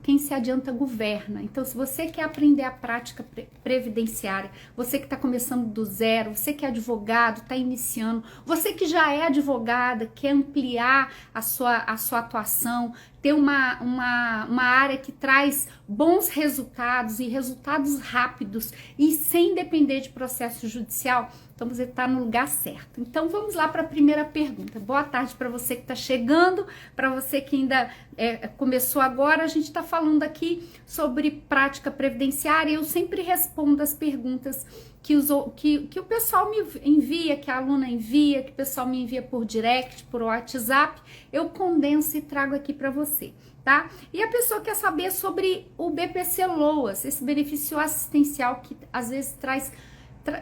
quem se adianta governa. Então, se você quer aprender a prática previdenciária, você que está começando do zero, você que é advogado, está iniciando, você que já é advogada, quer ampliar a sua atuação, ter uma área que traz bons resultados e resultados rápidos e sem depender de processo judicial, então você está no lugar certo. Então vamos lá para a primeira pergunta. Boa tarde para você que está chegando, para você que ainda começou agora. A gente está falando aqui sobre prática previdenciária. Eu sempre respondo as perguntas que o pessoal me envia, que a aluna envia, que o pessoal me envia por direct, por WhatsApp. Eu condenso e trago aqui para você, tá? E a pessoa quer saber sobre o BPC Loas, esse benefício assistencial que às vezes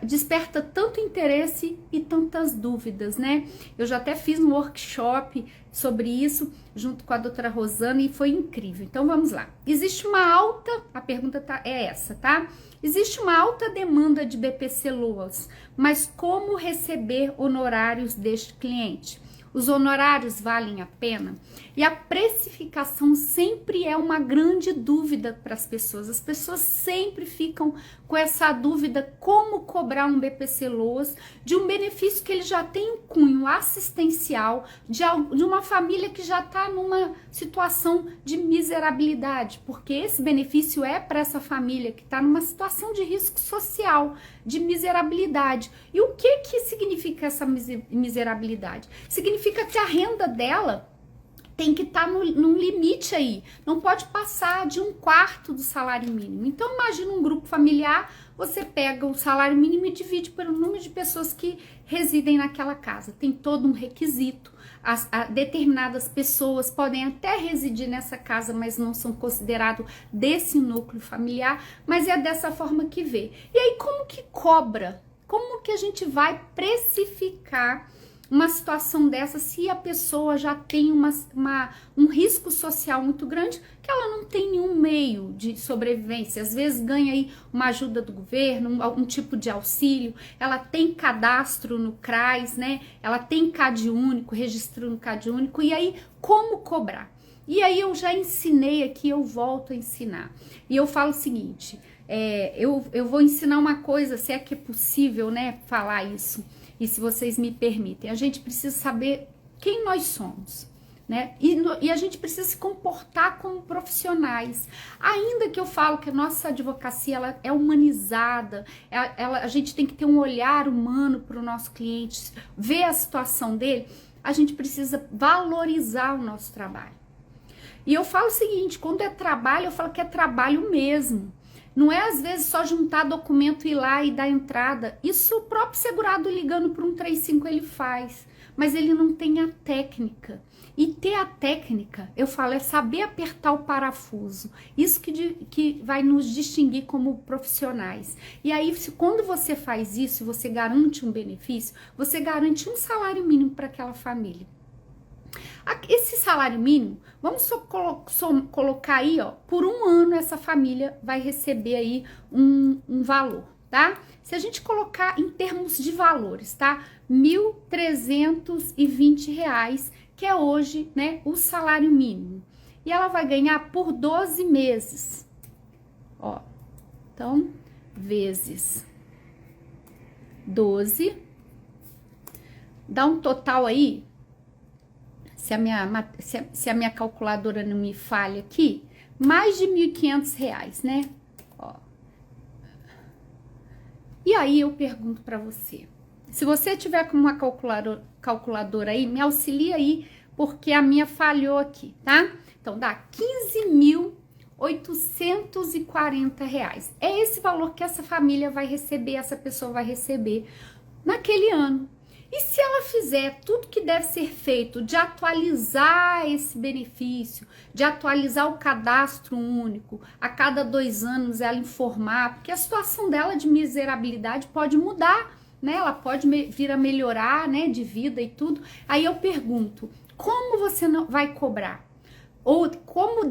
desperta tanto interesse e tantas dúvidas, né? Eu já até fiz um workshop sobre isso junto com a doutora Rosana e foi incrível. Então vamos lá. Existe uma alta, a pergunta é essa, tá? Existe uma alta demanda de BPC Loas, mas como receber honorários deste cliente? Os honorários valem a pena? E a precificação sempre é uma grande dúvida para as pessoas. As pessoas sempre ficam com essa dúvida como cobrar um BPC Loas de um benefício que ele já tem um cunho assistencial de uma família que já está numa situação de miserabilidade, porque esse benefício é para essa família que está numa situação de risco social, de miserabilidade. E o que significa essa miserabilidade? Significa que a renda dela tem que estar num limite aí, não pode passar de 1/4 do salário mínimo. Então imagina um grupo familiar, você pega o salário mínimo e divide pelo número de pessoas que residem naquela casa. Tem todo um requisito, determinadas pessoas podem até residir nessa casa, mas não são considerados desse núcleo familiar, mas é dessa forma que vê. E aí como que cobra? Como que a gente vai precificar uma situação dessa se a pessoa já tem um risco social muito grande, que ela não tem nenhum meio de sobrevivência? Às vezes ganha aí uma ajuda do governo, algum tipo de auxílio, ela tem cadastro no CRAS, né? Ela tem CAD único, registro no CAD único, e aí como cobrar? E aí eu já ensinei aqui, eu volto a ensinar. E eu falo o seguinte, eu vou ensinar uma coisa, se é que é possível, né, falar isso. E se vocês me permitem, a gente precisa saber quem nós somos, né? E a gente precisa se comportar como profissionais. Ainda que eu falo que a nossa advocacia ela é humanizada, a gente tem que ter um olhar humano para o nosso cliente, ver a situação dele, a gente precisa valorizar o nosso trabalho. E eu falo o seguinte, quando é trabalho, eu falo que é trabalho mesmo. Não é às vezes só juntar documento, ir lá e dar entrada. Isso o próprio segurado ligando para 135 ele faz, mas ele não tem a técnica. E ter a técnica, eu falo, é saber apertar o parafuso. Isso que vai nos distinguir como profissionais. E aí, quando você faz isso, você garante um benefício, você garante um salário mínimo para aquela família. Esse salário mínimo, vamos só colocar aí, ó, por 1 ano essa família vai receber aí um valor, tá? Se a gente colocar em termos de valores, tá? R$ 1.320, que é hoje, né, o salário mínimo. E ela vai ganhar por 12 meses, ó. Então, vezes 12, dá um total aí, se a minha calculadora não me falha aqui, mais de R$ 1.500, né? Ó. E aí eu pergunto para você, se você tiver com uma calculadora aí, me auxilia aí, porque a minha falhou aqui, tá? Então dá R$ 15.840. É esse valor que essa família vai receber, essa pessoa vai receber naquele ano. E se ela fizer tudo que deve ser feito de atualizar esse benefício, de atualizar o cadastro único, a cada 2 anos ela informar, porque a situação dela de miserabilidade pode mudar, né? Ela pode vir a melhorar, né, de vida e tudo. Aí eu pergunto, como você não vai cobrar? Ou como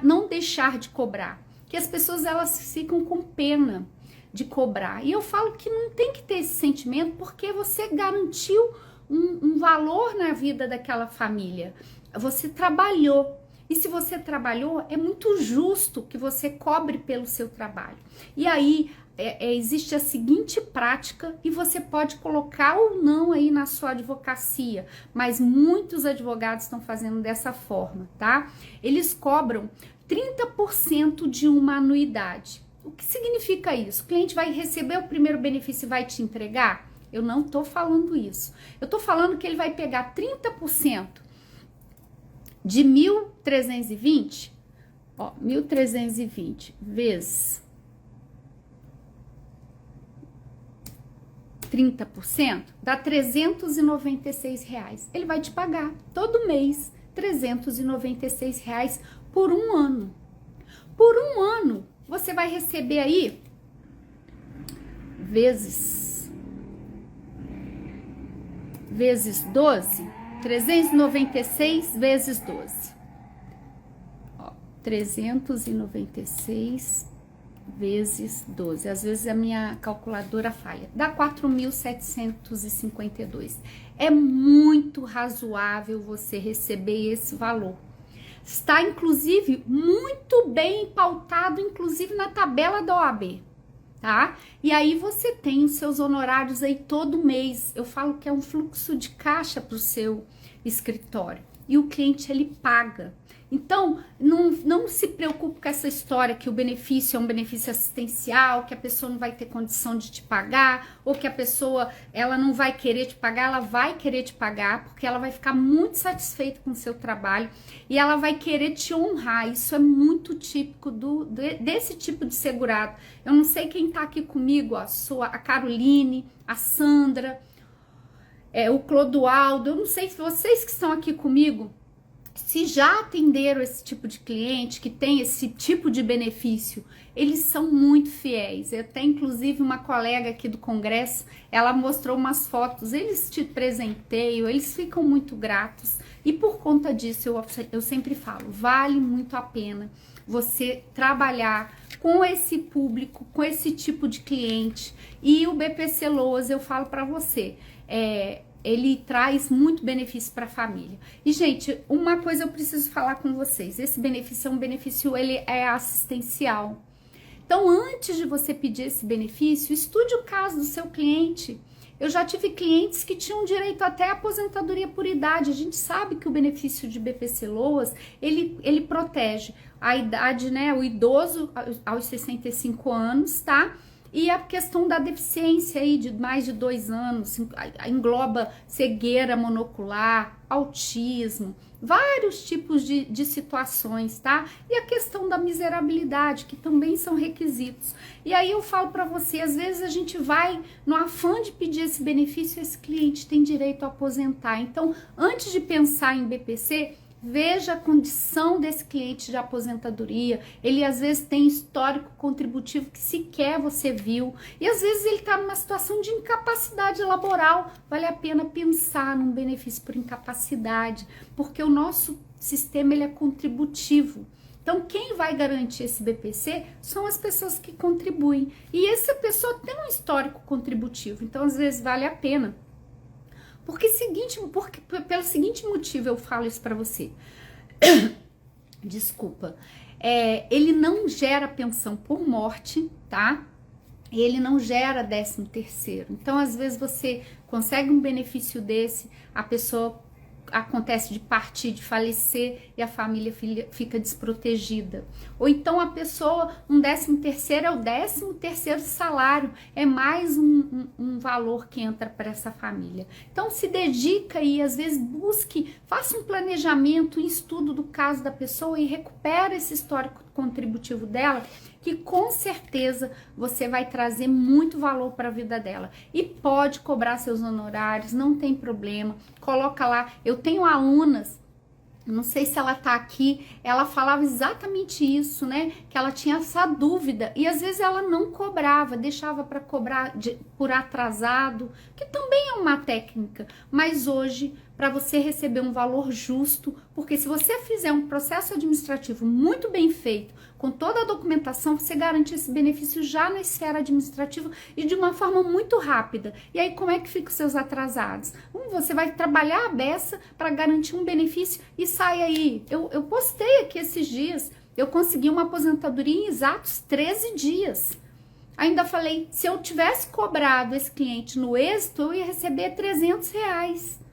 não deixar de cobrar? Que as pessoas elas ficam com pena de cobrar. E eu falo que não tem que ter esse sentimento, porque você garantiu um valor na vida daquela família. Você trabalhou. E se você trabalhou, é muito justo que você cobre pelo seu trabalho. E aí existe a seguinte prática, e você pode colocar ou não aí na sua advocacia, mas muitos advogados estão fazendo dessa forma, tá? Eles cobram 30% de uma anuidade. O que significa isso? O cliente vai receber o primeiro benefício e vai te entregar? Eu não tô falando isso. Eu tô falando que ele vai pegar 30% de 1.320, ó, 1.320 vezes 30%, dá R$396. Ele vai te pagar todo mês R$396 por um ano. Por um ano, você vai receber aí vezes 12, 396 vezes 12. Ó, 396 vezes 12. Às vezes a minha calculadora falha. Dá 4.752. É muito razoável você receber esse valor. Está, inclusive, muito bem pautado, inclusive na tabela da OAB, tá? E aí você tem os seus honorários aí todo mês. Eu falo que é um fluxo de caixa para o seu escritório. E o cliente, ele paga. Então, não se preocupe com essa história que o benefício é um benefício assistencial, que a pessoa não vai ter condição de te pagar, ou que a pessoa, ela não vai querer te pagar. Ela vai querer te pagar, porque ela vai ficar muito satisfeita com o seu trabalho e ela vai querer te honrar. Isso é muito típico desse tipo de segurado. Eu não sei quem tá aqui comigo, ó, a Caroline, a Sandra, o Clodoaldo, eu não sei se vocês que estão aqui comigo, se já atenderam esse tipo de cliente que tem esse tipo de benefício. Eles são muito fiéis. Eu tenho inclusive uma colega aqui do congresso, ela mostrou umas fotos, eles te presenteiam, eles ficam muito gratos. E por conta disso, eu sempre falo, vale muito a pena você trabalhar com esse público, com esse tipo de cliente. E o BPC Loas, eu falo para você, ele traz muito benefício para a família. E, gente, uma coisa eu preciso falar com vocês. Esse benefício é um benefício, ele é assistencial. Então, antes de você pedir esse benefício, estude o caso do seu cliente. Eu já tive clientes que tinham direito até à aposentadoria por idade. A gente sabe que o benefício de BPC Loas, ele protege a idade, né, o idoso aos 65 anos, tá? E a questão da deficiência aí de mais de 2 anos, engloba cegueira monocular, autismo, vários tipos de situações, tá? E a questão da miserabilidade, que também são requisitos. E aí eu falo para você, às vezes a gente vai no afã de pedir esse benefício, esse cliente tem direito a aposentar. Então, antes de pensar em BPC, veja a condição desse cliente de aposentadoria. Ele às vezes tem histórico contributivo que sequer você viu. E às vezes ele está numa situação de incapacidade laboral. Vale a pena pensar num benefício por incapacidade, porque o nosso sistema ele é contributivo. Então, quem vai garantir esse BPC são as pessoas que contribuem. E essa pessoa tem um histórico contributivo. Então, às vezes, vale a pena. Porque pelo seguinte motivo eu falo isso para você. Desculpa. Ele não gera pensão por morte, tá? Ele não gera 13º. Então, às vezes, você consegue um benefício desse, a pessoa acontece de partir, de falecer e a família fica desprotegida. Ou então a pessoa, um 13º é o 13º salário, é mais um valor que entra para essa família. Então se dedica e às vezes faça um planejamento, um estudo do caso da pessoa e recupera esse histórico contributivo dela, que com certeza você vai trazer muito valor para a vida dela. E pode cobrar seus honorários, não tem problema, coloca lá. Eu tenho alunas, não sei se ela tá aqui, ela falava exatamente isso, né? Que ela tinha essa dúvida e às vezes ela não cobrava, deixava para cobrar por atrasado, que também é uma técnica, mas hoje para você receber um valor justo, porque se você fizer um processo administrativo muito bem feito, com toda a documentação, você garante esse benefício já na esfera administrativa e de uma forma muito rápida. E aí, como é que ficam os seus atrasados? Você vai trabalhar a beça para garantir um benefício e sai aí. Eu postei aqui esses dias, eu consegui uma aposentadoria em exatos 13 dias. Ainda falei, se eu tivesse cobrado esse cliente no êxito, eu ia receber R$300.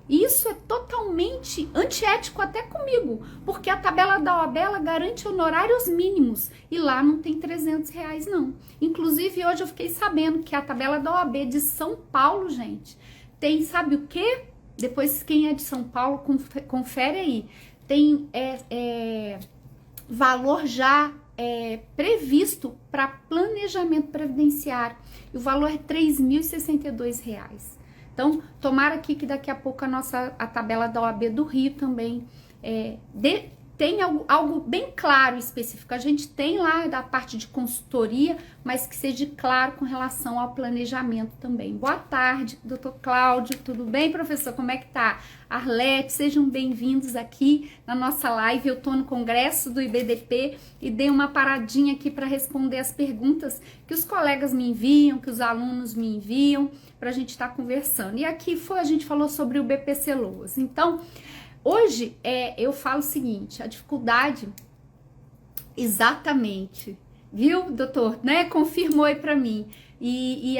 Isso é totalmente antiético até comigo, porque a tabela da OAB ela garante honorários mínimos e lá não tem R$300 não. Inclusive hoje eu fiquei sabendo que a tabela da OAB de São Paulo, gente, tem, sabe o quê? Depois quem é de São Paulo, confere aí. Tem valor já previsto para planejamento previdenciário. E o valor é R$3.062. Então, tomara aqui que daqui a pouco a tabela da OAB do Rio também tem algo bem claro e específico. A gente tem lá da parte de consultoria, mas que seja claro com relação ao planejamento também. Boa tarde, doutor Cláudio. Tudo bem, professor? Como é que tá? Arlete, sejam bem-vindos aqui na nossa live. Eu tô no congresso do IBDP e dei uma paradinha aqui para responder as perguntas que os colegas me enviam, que os alunos me enviam, para a gente estar conversando. E aqui a gente falou sobre o BPC Loas. Então, hoje eu falo o seguinte, a dificuldade, exatamente, viu, doutor, né? Confirmou aí para mim. E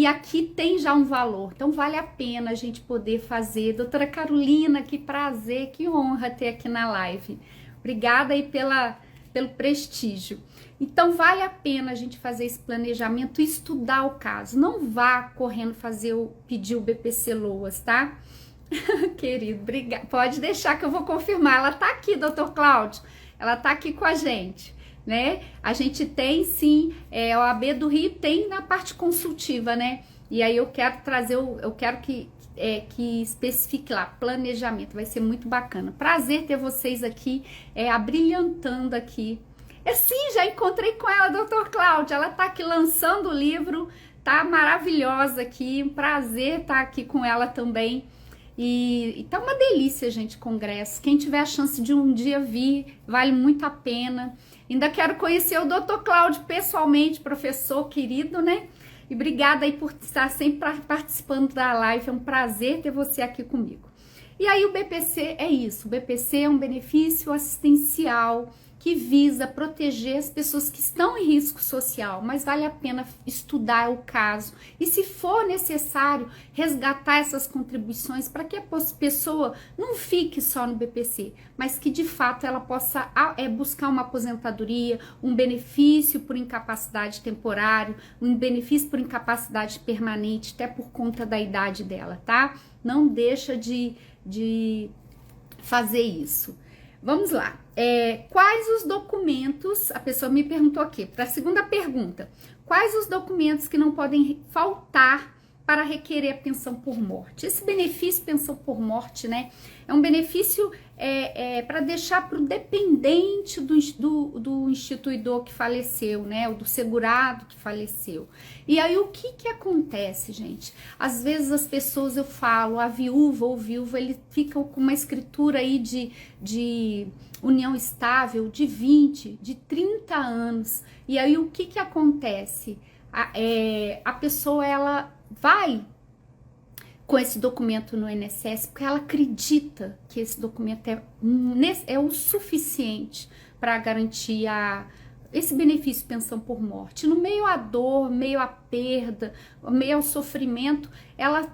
aqui tem já um valor, então vale a pena a gente poder fazer. Doutora Carolina, que prazer, que honra ter aqui na live. Obrigada aí pelo prestígio. Então vale a pena a gente fazer esse planejamento e estudar o caso. Não vá correndo pedir o BPC Loas, tá? Querido, obrigada. Pode deixar que eu vou confirmar. Ela tá aqui, doutor Cláudio. Ela tá aqui com a gente, né? A gente tem sim, a OAB do Rio tem na parte consultiva, né? E aí eu quero trazer, eu quero que especifique lá, planejamento. Vai ser muito bacana. Prazer ter vocês aqui, abrilhantando aqui. Sim, já encontrei com ela, doutor Cláudio. Ela tá aqui lançando o livro, tá maravilhosa aqui. Um prazer estar aqui com ela também. E tá uma delícia, gente, congresso. Quem tiver a chance de um dia vir, vale muito a pena. Ainda quero conhecer o doutor Cláudio pessoalmente, professor querido, né? E obrigada aí por estar sempre participando da live. É um prazer ter você aqui comigo. E aí o BPC é isso. O BPC é um benefício assistencial que visa proteger as pessoas que estão em risco social, mas vale a pena estudar o caso e, se for necessário, resgatar essas contribuições para que a pessoa não fique só no BPC, mas que de fato ela possa buscar uma aposentadoria, um benefício por incapacidade temporária, um benefício por incapacidade permanente, até por conta da idade dela, tá? Não deixa de fazer isso. Vamos lá. Quais os documentos, a pessoa me perguntou aqui, para a segunda pergunta, quais os documentos que não podem faltar para requerer a pensão por morte? Esse benefício pensão por morte, né, é um benefício para deixar para o dependente do instituidor que faleceu, né, ou do segurado que faleceu. E aí o que acontece, gente? Às vezes as pessoas, eu falo, a viúva ou viúva, ele fica com uma escritura aí de união estável de 20, de 30 anos. E aí o que acontece? A pessoa, ela vai com esse documento no INSS porque ela acredita que esse documento é o suficiente para garantir esse benefício pensão por morte. No meio à dor, meio à perda, meio ao sofrimento, ela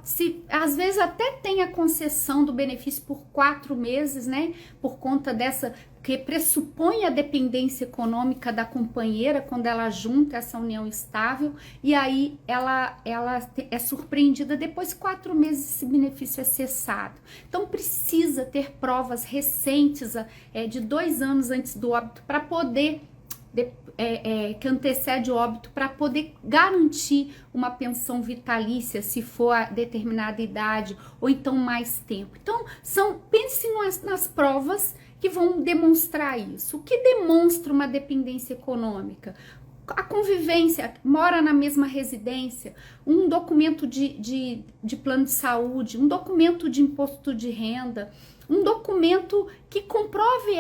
às vezes até tem a concessão do benefício por 4 meses, né? Por conta dessa, que pressupõe a dependência econômica da companheira quando ela junta essa união estável, e aí ela é surpreendida depois de 4 meses esse benefício é cessado. Então precisa ter provas recentes, de 2 anos antes do óbito, para poder que antecede o óbito, para poder garantir uma pensão vitalícia, se for a determinada idade, ou então mais tempo. Então, pense nas provas que vão demonstrar isso. O que demonstra uma dependência econômica? a convivência, mora na mesma residência, um documento de plano de saúde, um documento de imposto de renda, um documento que comprove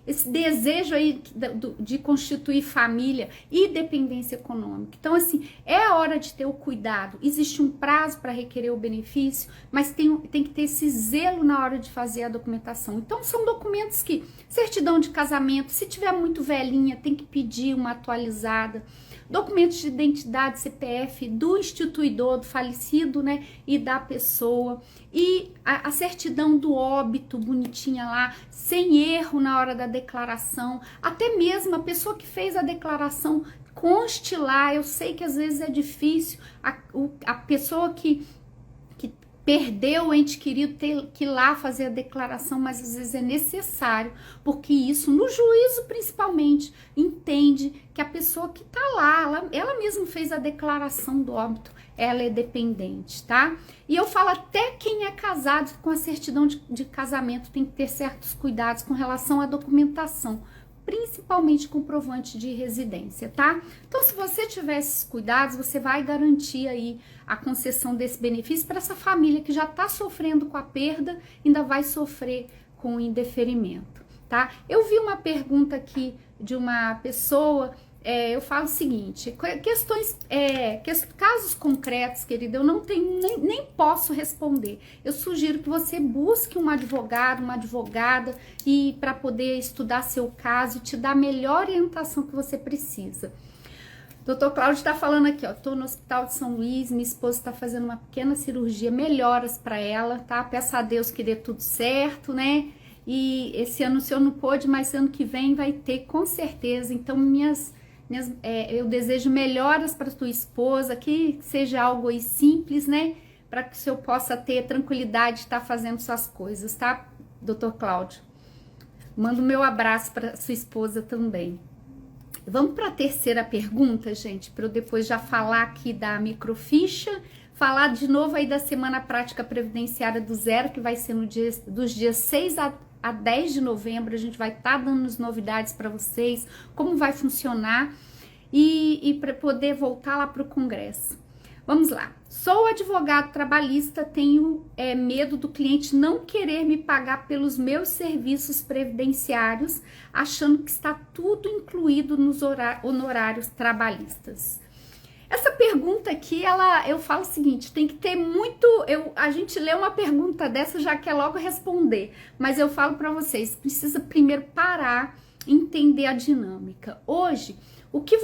esse desejo aí de constituir família e dependência econômica. Então, assim, é a hora de ter o cuidado. Existe um prazo para requerer o benefício, mas tem que ter esse zelo na hora de fazer a documentação. Então, são documentos que, certidão de casamento, se tiver muito velhinha, tem que pedir uma atualizada. Documentos de identidade, CPF, do instituidor, do falecido, né, e da pessoa. E a certidão do óbito, bonitinha lá, sem erro na hora da declaração. Até mesmo a pessoa que fez a declaração, conste lá. Eu sei que às vezes é difícil, a pessoa que perdeu o ente querido ter que ir lá fazer a declaração, mas às vezes é necessário, porque isso, no juízo principalmente, entende que a pessoa que tá lá, ela mesma fez a declaração do óbito, ela é dependente, tá? E eu falo até quem é casado com a certidão de casamento tem que ter certos cuidados com relação à documentação, principalmente comprovante de residência, tá? Então, se você tiver esses cuidados, você vai garantir aí a concessão desse benefício para essa família que já tá sofrendo com a perda, ainda vai sofrer com o indeferimento, tá? Eu vi uma pergunta aqui de uma pessoa, eu falo o seguinte, casos concretos, querida, eu não tenho, nem posso responder. Eu sugiro que você busque um advogado, uma advogada, e para poder estudar seu caso e te dar a melhor orientação que você precisa. Doutor Cláudio está falando aqui, ó, tô no Hospital de São Luís, minha esposa está fazendo uma pequena cirurgia, melhoras para ela, tá? Peço a Deus que dê tudo certo, né? E esse ano o senhor não pôde, mas ano que vem vai ter com certeza. Então, eu desejo melhoras para tua esposa, que seja algo aí simples, né? Para que o senhor possa ter tranquilidade de estar fazendo suas coisas, tá, doutor Cláudio? Mando meu abraço para sua esposa também. Vamos para a terceira pergunta, gente, para eu depois já falar aqui da microficha, falar de novo aí da Semana Prática Previdenciária do Zero, que vai ser dos dias 6 a 10 de novembro. A gente vai estar dando as novidades para vocês, como vai funcionar e para poder voltar lá para o Congresso. Vamos lá. Sou advogado trabalhista, tenho medo do cliente não querer me pagar pelos meus serviços previdenciários, achando que está tudo incluído nos honorários trabalhistas. Essa pergunta aqui, eu falo o seguinte, tem que ter muito... a gente lê uma pergunta dessa, já quer logo responder, mas eu falo para vocês, precisa primeiro parar, entender a dinâmica. Hoje, o que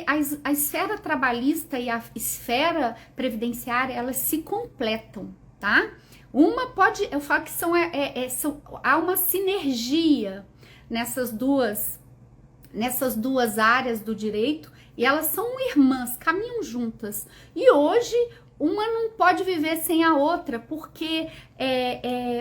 a esfera trabalhista e a esfera previdenciária, elas se completam, tá? Eu falo que há uma sinergia nessas duas áreas do direito, e elas são irmãs, caminham juntas. E hoje, uma não pode viver sem a outra, porque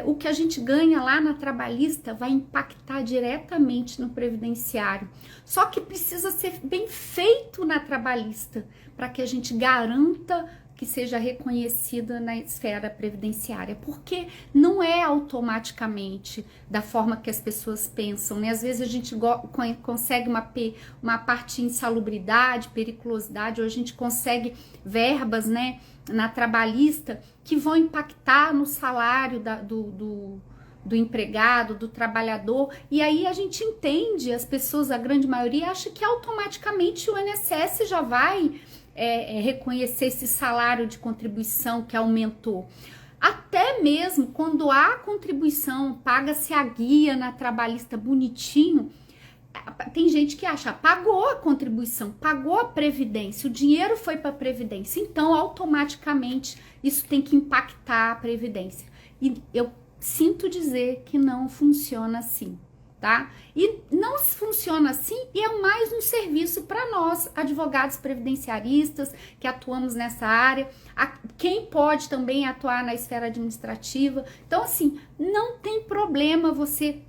o que a gente ganha lá na trabalhista vai impactar diretamente no previdenciário. Só que precisa ser bem feito na trabalhista, para que a gente garanta que seja reconhecida na esfera previdenciária, porque não é automaticamente da forma que as pessoas pensam, né? Às vezes a gente consegue uma parte de insalubridade, periculosidade, ou a gente consegue verbas, né, na trabalhista que vão impactar no salário do empregado, do trabalhador, e aí a gente entende, as pessoas, a grande maioria, acha que automaticamente o INSS já vai reconhecer esse salário de contribuição que aumentou. Até mesmo quando há contribuição, paga-se a guia na trabalhista bonitinho, tem gente que acha, pagou a contribuição, pagou a previdência, o dinheiro foi para a previdência, então automaticamente isso tem que impactar a previdência. E eu sinto dizer que não funciona assim, tá? E não funciona assim e é mais um serviço para nós, advogados previdenciaristas que atuamos nessa área, quem pode também atuar na esfera administrativa. Então, assim, não tem problema você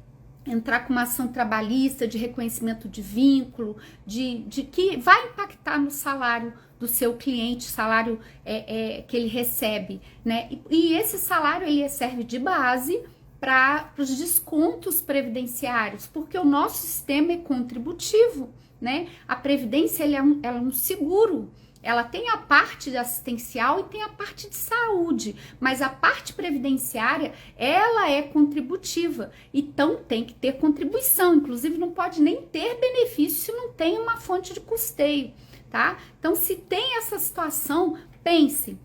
entrar com uma ação trabalhista de reconhecimento de vínculo, de que vai impactar no salário do seu cliente, salário que ele recebe, né? E esse salário, ele serve de base para os descontos previdenciários, porque o nosso sistema é contributivo, né? A previdência ela é um seguro. Ela tem a parte assistencial e tem a parte de saúde, mas a parte previdenciária, ela é contributiva, então tem que ter contribuição, inclusive não pode nem ter benefício se não tem uma fonte de custeio, tá? Então, se tem essa situação, pense,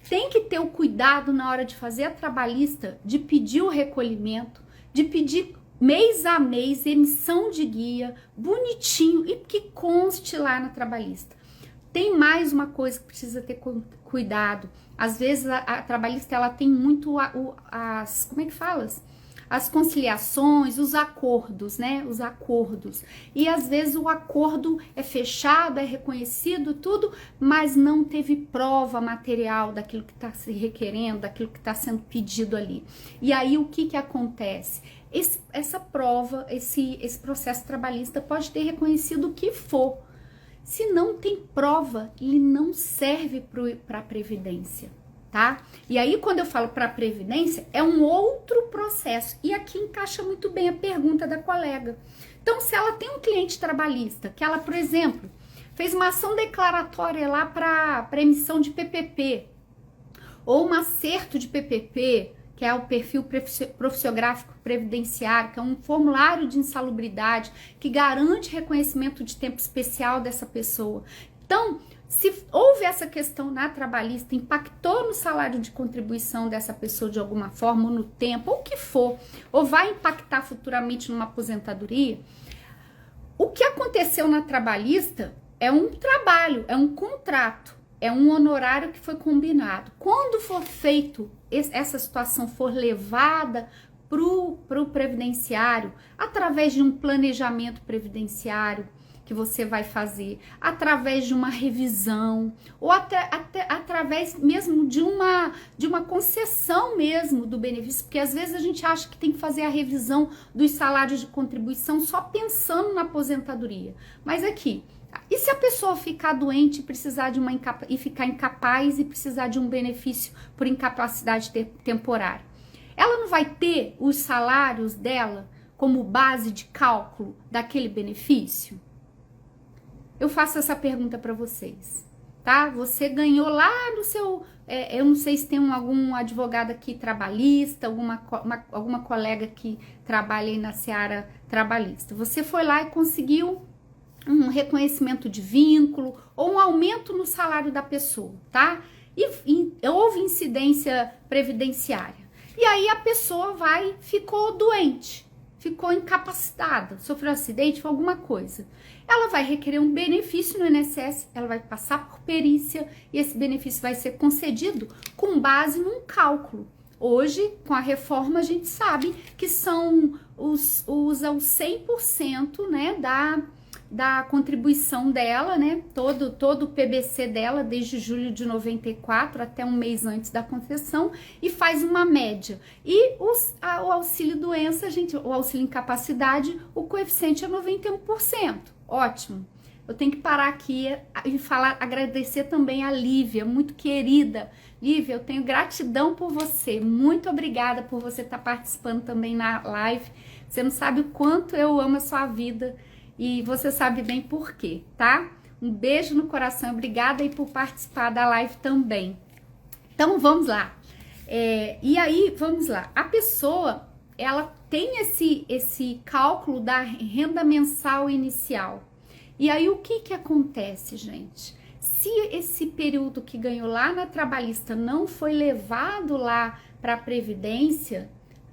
tem que ter o cuidado na hora de fazer a trabalhista, de pedir o recolhimento, de pedir mês a mês emissão de guia, bonitinho e que conste lá na trabalhista. Tem mais uma coisa que precisa ter cuidado. Às vezes a trabalhista ela tem muito como é que fala? As conciliações, os acordos, né? Os acordos. E às vezes o acordo é fechado, é reconhecido, tudo, mas não teve prova material daquilo que está se requerendo, daquilo que está sendo pedido ali. E aí o que acontece? Essa prova, esse processo trabalhista pode ter reconhecido o que for. Se não tem prova, ele não serve para a Previdência, tá? E aí, quando eu falo para a Previdência, é um outro processo. E aqui encaixa muito bem a pergunta da colega. Então, se ela tem um cliente trabalhista, que ela, por exemplo, fez uma ação declaratória lá para emissão de PPP, ou um acerto de PPP, que é o perfil profissiográfico previdenciário, que é um formulário de insalubridade que garante reconhecimento de tempo especial dessa pessoa. Então, se houve essa questão na trabalhista, impactou no salário de contribuição dessa pessoa de alguma forma, ou no tempo, ou o que for, ou vai impactar futuramente numa aposentadoria, o que aconteceu na trabalhista é um trabalho, é um contrato. É um honorário que foi combinado. Quando for feito, essa situação for levada para o previdenciário, através de um planejamento previdenciário que você vai fazer, através de uma revisão, ou até através mesmo de uma concessão mesmo do benefício, porque às vezes a gente acha que tem que fazer a revisão dos salários de contribuição só pensando na aposentadoria. Mas aqui, e se a pessoa ficar doente e ficar incapaz e precisar de um benefício por incapacidade temporária? Ela não vai ter os salários dela como base de cálculo daquele benefício? Eu faço essa pergunta para vocês, tá? Você ganhou lá no seu... eu não sei se tem algum advogado aqui trabalhista, alguma colega que trabalha aí na seara trabalhista. Você foi lá e conseguiu um reconhecimento de vínculo ou um aumento no salário da pessoa, tá? E houve incidência previdenciária. E aí a pessoa ficou doente, ficou incapacitada, sofreu um acidente, foi alguma coisa. Ela vai requerer um benefício no INSS, ela vai passar por perícia e esse benefício vai ser concedido com base num cálculo. Hoje, com a reforma, a gente sabe que usa o 100%, né, da contribuição dela, né, todo o PBC dela, desde julho de 94 até um mês antes da concessão, e faz uma média. E o auxílio doença, o auxílio incapacidade, o coeficiente é 91%. Ótimo. Eu tenho que parar aqui e agradecer também a Lívia, muito querida. Lívia, eu tenho gratidão por você, muito obrigada por você estar participando também na live. Você não sabe o quanto eu amo a sua vida, e você sabe bem por quê, tá? Um beijo no coração, obrigada aí por participar da live também. Então, vamos lá. E aí, vamos lá. A pessoa, ela tem esse cálculo da renda mensal inicial. E aí, o que acontece, gente? Se esse período que ganhou lá na trabalhista não foi levado lá para a Previdência,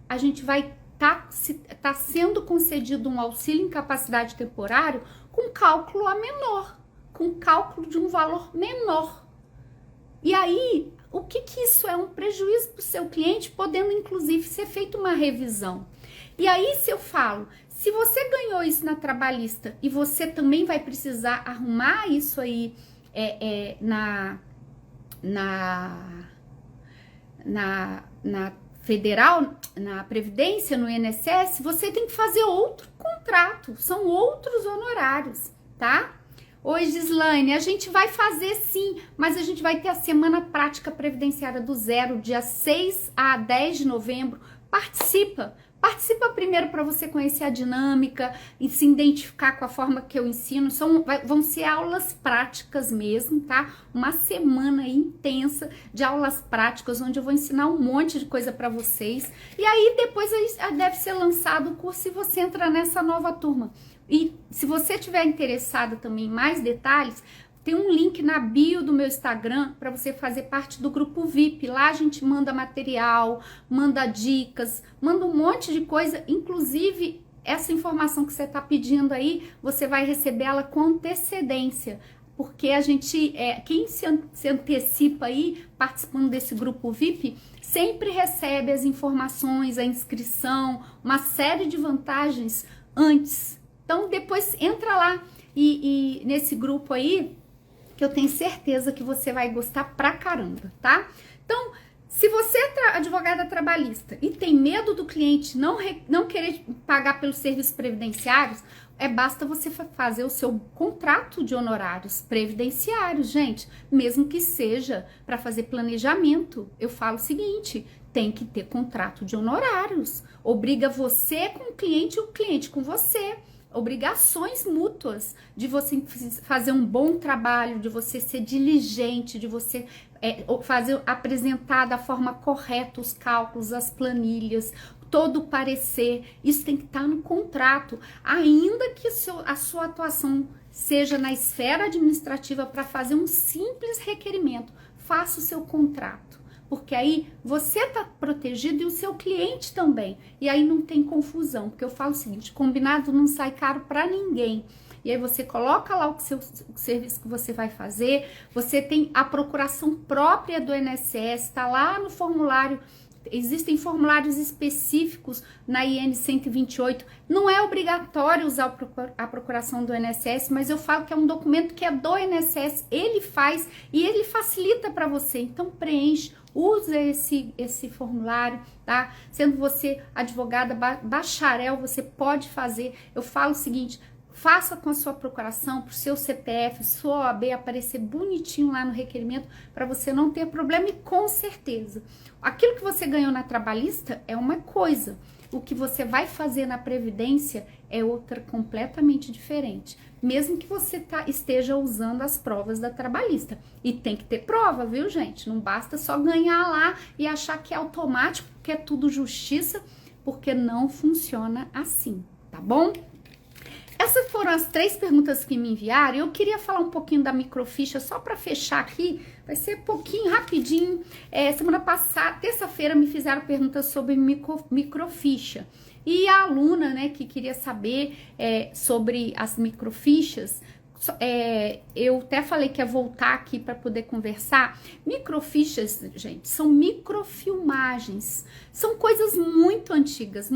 a gente vai tá sendo concedido um auxílio incapacidade temporário com cálculo menor, com cálculo de um valor menor. E aí, o que isso é? Um prejuízo para o seu cliente, podendo inclusive ser feita uma revisão. E aí, se eu falo, se você ganhou isso na trabalhista e você também vai precisar arrumar isso aí na federal, na Previdência, no INSS, você tem que fazer outro contrato, são outros honorários, tá? Oi, Gislaine, a gente vai fazer sim, mas a gente vai ter a Semana Prática Previdenciária do Zero, dia 6 a 10 de novembro, Participa. Participa primeiro para você conhecer a dinâmica e se identificar com a forma que eu ensino. Vão ser aulas práticas mesmo, tá? Uma semana intensa de aulas práticas, onde eu vou ensinar um monte de coisa para vocês. E aí depois deve ser lançado o curso e você entra nessa nova turma. E se você tiver interessado também em mais detalhes, tem um link na bio do meu Instagram para você fazer parte do grupo VIP. Lá a gente manda material, manda dicas, manda um monte de coisa. Inclusive, essa informação que você está pedindo aí, você vai receber ela com antecedência. Porque a gente, quem se antecipa aí, participando desse grupo VIP, sempre recebe as informações, a inscrição, uma série de vantagens antes. Então, depois entra lá e nesse grupo aí, que eu tenho certeza que você vai gostar pra caramba, tá? Então, se você é advogada trabalhista e tem medo do cliente não querer pagar pelos serviços previdenciários, basta você fazer o seu contrato de honorários previdenciários, gente. Mesmo que seja para fazer planejamento, eu falo o seguinte, tem que ter contrato de honorários. Obriga você com o cliente com você. Obrigações mútuas de você fazer um bom trabalho, de você ser diligente, de você apresentar da forma correta os cálculos, as planilhas, todo o parecer. Isso tem que estar no contrato, ainda que a sua atuação seja na esfera administrativa para fazer um simples requerimento. Faça o seu contrato. Porque aí você está protegido e o seu cliente também. E aí não tem confusão, porque eu falo o seguinte, combinado não sai caro para ninguém. E aí você coloca lá o serviço que você vai fazer, você tem a procuração própria do INSS, está lá no formulário. Existem formulários específicos na IN 128. Não é obrigatório usar a procuração do INSS, mas eu falo que é um documento que é do INSS. Ele faz e ele facilita para você. Então preenche, usa esse formulário, tá? Sendo você advogada, bacharel, você pode fazer. Eu falo o seguinte, faça com a sua procuração, para o seu CPF, sua OAB aparecer bonitinho lá no requerimento, para você não ter problema. E com certeza, aquilo que você ganhou na trabalhista é uma coisa, o que você vai fazer na previdência é outra completamente diferente, mesmo que você esteja usando as provas da trabalhista. E tem que ter prova, viu, gente? Não basta só ganhar lá e achar que é automático, que é tudo justiça, porque não funciona assim, tá bom? Essas foram as 3 perguntas que me enviaram. Eu queria falar um pouquinho da microficha, só para fechar aqui, vai ser pouquinho, rapidinho. Semana passada, terça-feira, me fizeram perguntas sobre microficha. E a aluna, né, que queria saber sobre as microfichas, eu até falei que ia voltar aqui para poder conversar. Microfichas, gente, são microfilmagens, são coisas muito antigas,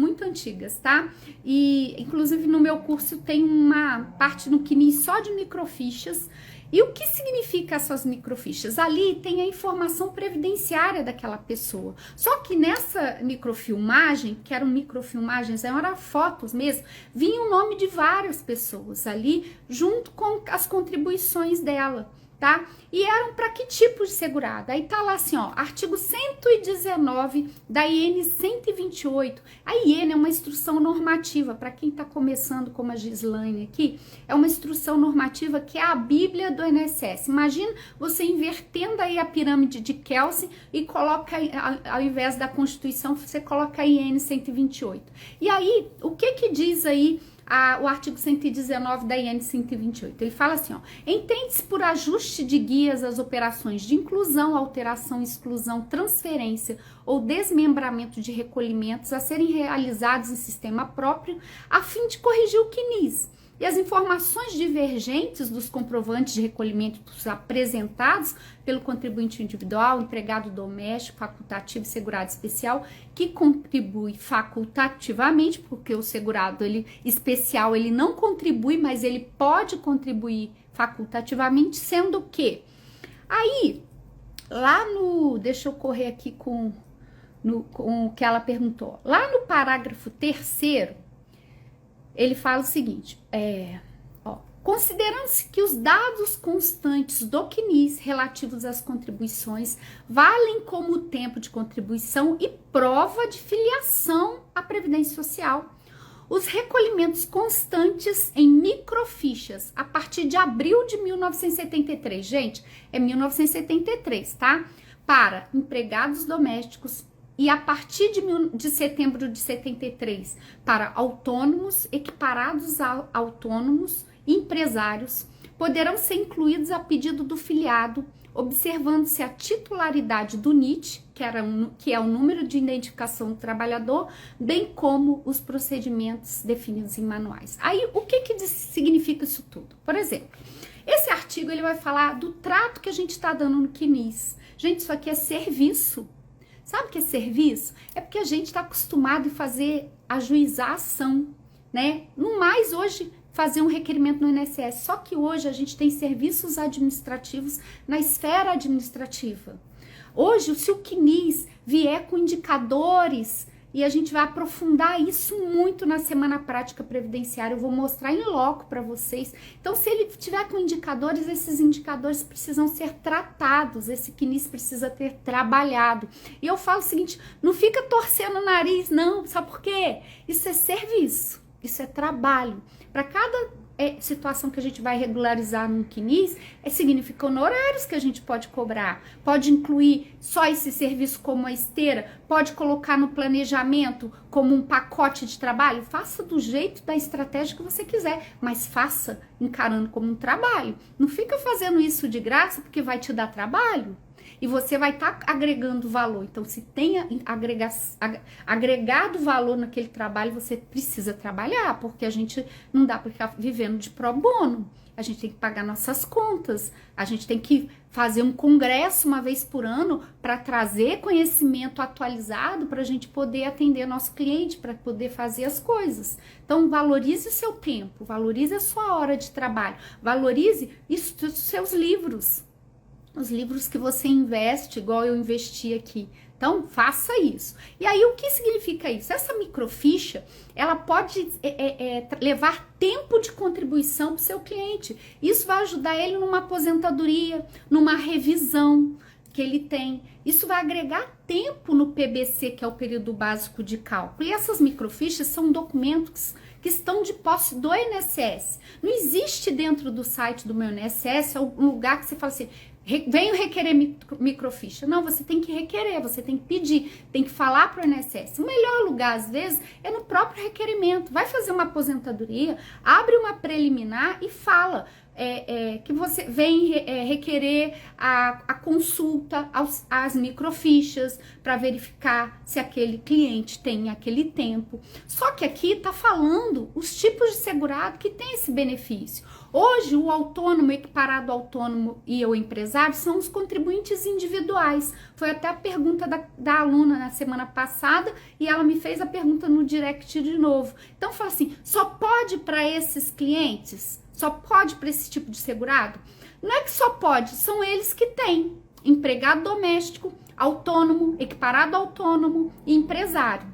tá? E inclusive no meu curso tem uma parte no CNI só de microfichas. E o que significa essas microfichas? Ali tem a informação previdenciária daquela pessoa. Só que nessa microfilmagem, que eram microfilmagens, eram fotos mesmo, vinha o nome de várias pessoas ali, junto com as contribuições dela, tá? E eram para que tipo de segurado? Aí tá lá assim, ó, artigo 119 da IN 128. A IN é uma instrução normativa, para quem tá começando como a Gislaine aqui, é uma instrução normativa que é a Bíblia do INSS. Imagina você invertendo aí a pirâmide de Kelsen e coloca, ao invés da Constituição, você coloca a IN 128. E aí, o que diz aí o artigo 119 da IN 128, ele fala assim, ó, entende-se por ajuste de guias as operações de inclusão, alteração, exclusão, transferência ou desmembramento de recolhimentos a serem realizados em sistema próprio a fim de corrigir o CNIS. E as informações divergentes dos comprovantes de recolhimento apresentados pelo contribuinte individual, empregado doméstico, facultativo e segurado especial, que contribui facultativamente, porque o segurado especial ele não contribui, mas ele pode contribuir facultativamente, sendo que aí, lá no, deixa eu correr aqui com o que ela perguntou, lá no parágrafo 3º, ele fala o seguinte, Considerando-se que os dados constantes do CNIS relativos às contribuições valem como tempo de contribuição e prova de filiação à Previdência Social. Os recolhimentos constantes em microfichas a partir de abril de 1973, gente, é 1973, tá? Para empregados domésticos e a partir de setembro de 73 para autônomos, equiparados a autônomos, empresários, poderão ser incluídos a pedido do filiado, observando-se a titularidade do NIT, que é o número de identificação do trabalhador, bem como os procedimentos definidos em manuais. Aí, o que significa isso tudo? Por exemplo, esse artigo ele vai falar do trato que a gente está dando no CNIS. Gente, isso aqui é serviço. Sabe o que é serviço? É porque a gente está acostumado a fazer, ajuizar a ação, né? No mais, hoje, fazer um requerimento no INSS. Só que hoje a gente tem serviços administrativos na esfera administrativa. Hoje, se o CNIS vier com indicadores, e a gente vai aprofundar isso muito na Semana Prática Previdenciária, eu vou mostrar em loco para vocês. Então, se ele tiver com indicadores, esses indicadores precisam ser tratados, esse CNIS precisa ter trabalhado. E eu falo o seguinte, não fica torcendo o nariz, não, sabe por quê? Isso é serviço, isso é trabalho. Para cada situação que a gente vai regularizar no CNIS, significa honorários que a gente pode cobrar, pode incluir só esse serviço como a esteira, pode colocar no planejamento como um pacote de trabalho, faça do jeito da estratégia que você quiser, mas faça encarando como um trabalho, não fica fazendo isso de graça porque vai te dar trabalho. E você vai estar agregando valor. Então, se tem agregado valor naquele trabalho, você precisa trabalhar, porque a gente não dá para ficar vivendo de pro bono. A gente tem que pagar nossas contas, a gente tem que fazer um congresso uma vez por ano para trazer conhecimento atualizado para a gente poder atender nosso cliente, para poder fazer as coisas. Então, valorize o seu tempo, valorize a sua hora de trabalho, valorize os seus livros. Os livros que você investe, igual eu investi aqui. Então, faça isso. E aí, o que significa isso? Essa microficha, ela pode levar tempo de contribuição para o seu cliente. Isso vai ajudar ele numa aposentadoria, numa revisão que ele tem. Isso vai agregar tempo no PBC, que é o período básico de cálculo. E essas microfichas são documentos que estão de posse do INSS. Não existe dentro do site do meu INSS um lugar que você fala assim, venho requerer microficha. Não, você tem que requerer, você tem que pedir, tem que falar para o INSS. O melhor lugar, às vezes, é no próprio requerimento. Vai fazer uma aposentadoria, abre uma preliminar e fala que você vem requerer a consulta às microfichas para verificar se aquele cliente tem aquele tempo. Só que aqui está falando os tipos de segurado que tem esse benefício. Hoje, o autônomo, equiparado ao autônomo e o empresário são os contribuintes individuais. Foi até a pergunta da aluna na semana passada e ela me fez a pergunta no direct de novo. Então, fala assim, só pode para esses clientes? Só pode para esse tipo de segurado? Não é que só pode, são eles que têm. Empregado doméstico, autônomo, equiparado ao autônomo e empresário.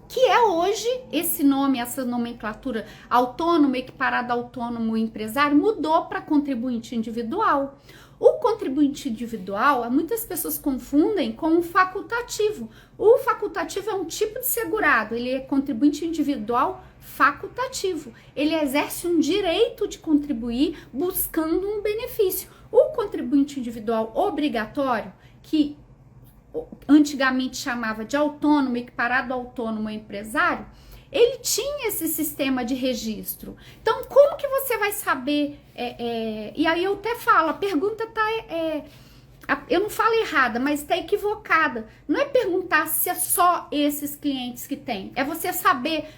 Que é hoje, esse nome, essa nomenclatura autônomo, equiparado ao autônomo e empresário, mudou para contribuinte individual. O contribuinte individual, muitas pessoas confundem com o facultativo. O facultativo é um tipo de segurado, ele é contribuinte individual facultativo. Ele exerce um direito de contribuir buscando um benefício. O contribuinte individual obrigatório, que antigamente chamava de autônomo, equiparado ao autônomo empresário, ele tinha esse sistema de registro. Então, como que você vai saber? E aí eu até falo, a pergunta tá... eu não falo errada, mas está equivocada. Não é perguntar se é só esses clientes que tem. É você saber...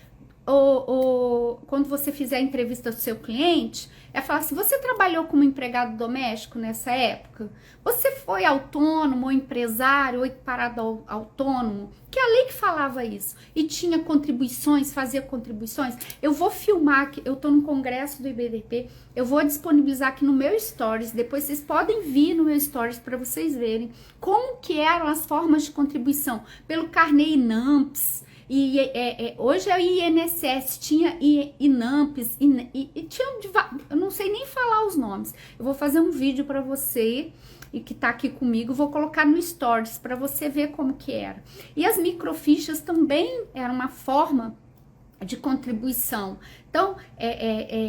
quando você fizer a entrevista do seu cliente, é falar assim, você trabalhou como empregado doméstico nessa época? Você foi autônomo, ou empresário, ou equiparado ao autônomo? Que a lei que falava isso. E tinha contribuições, fazia contribuições. Eu vou filmar aqui, eu tô no congresso do IBDP, eu vou disponibilizar aqui no meu stories, depois vocês podem vir no meu stories para vocês verem como que eram as formas de contribuição. Pelo Carnê Inamps, e hoje é o INSS, tinha INAMPS, e tinha, eu não sei nomes. Eu vou fazer um vídeo para você e que tá aqui comigo, vou colocar no Stories para você ver como que era. E as microfichas também eram uma forma de contribuição, então,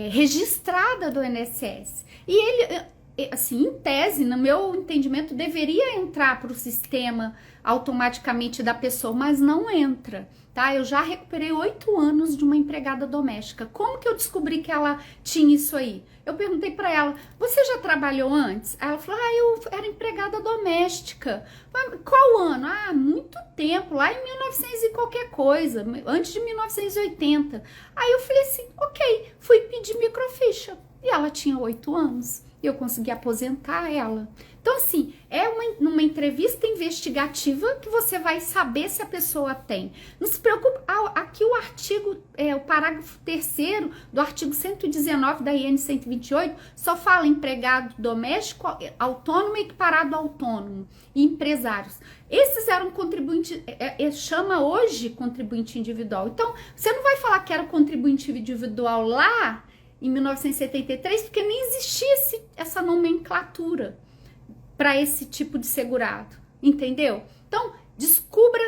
registrada do INSS. E ele, assim, em tese, no meu entendimento, deveria entrar para o sistema automaticamente da pessoa, mas não entra, tá? Eu já recuperei 8 anos de uma empregada doméstica. Como que eu descobri que ela tinha isso aí? Eu perguntei para ela, você já trabalhou antes? Aí ela falou, eu era empregada doméstica. Qual ano? Muito tempo, lá em 1900 e qualquer coisa, antes de 1980. Aí eu falei assim, ok, fui pedir microficha. E ela tinha 8 anos. E eu consegui aposentar ela. Então, assim, numa entrevista investigativa que você vai saber se a pessoa tem. Não se preocupe, aqui o artigo, o parágrafo 3º do artigo 119 da IN 128, só fala empregado doméstico, autônomo e equiparado ao autônomo e empresários. Esses eram contribuintes, chama hoje contribuinte individual. Então, você não vai falar que era contribuinte individual lá em 1973, porque nem existia essa nomenclatura para esse tipo de segurado, entendeu? Então, descubra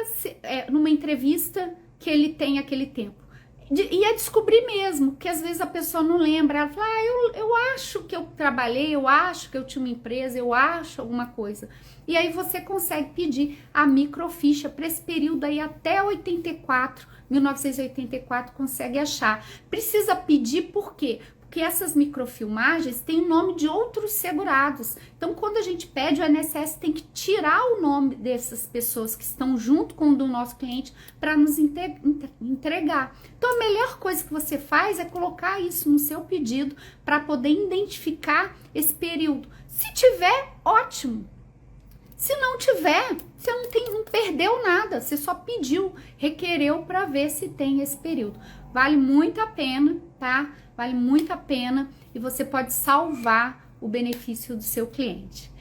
numa entrevista que ele tem aquele tempo. E é descobrir mesmo, que às vezes a pessoa não lembra, ela fala, eu acho que eu trabalhei, eu acho que eu tinha uma empresa, eu acho alguma coisa. E aí você consegue pedir a microficha para esse período aí até 1984, consegue achar. Precisa pedir por quê? Porque essas microfilmagens têm o nome de outros segurados. Então, quando a gente pede, o INSS tem que tirar o nome dessas pessoas que estão junto com o do nosso cliente para nos entregar. Então, a melhor coisa que você faz é colocar isso no seu pedido para poder identificar esse período. Se tiver, ótimo. Se não tiver, você não perdeu nada, você só pediu, requereu para ver se tem esse período. Vale muito a pena, tá? Vale muito a pena e você pode salvar o benefício do seu cliente.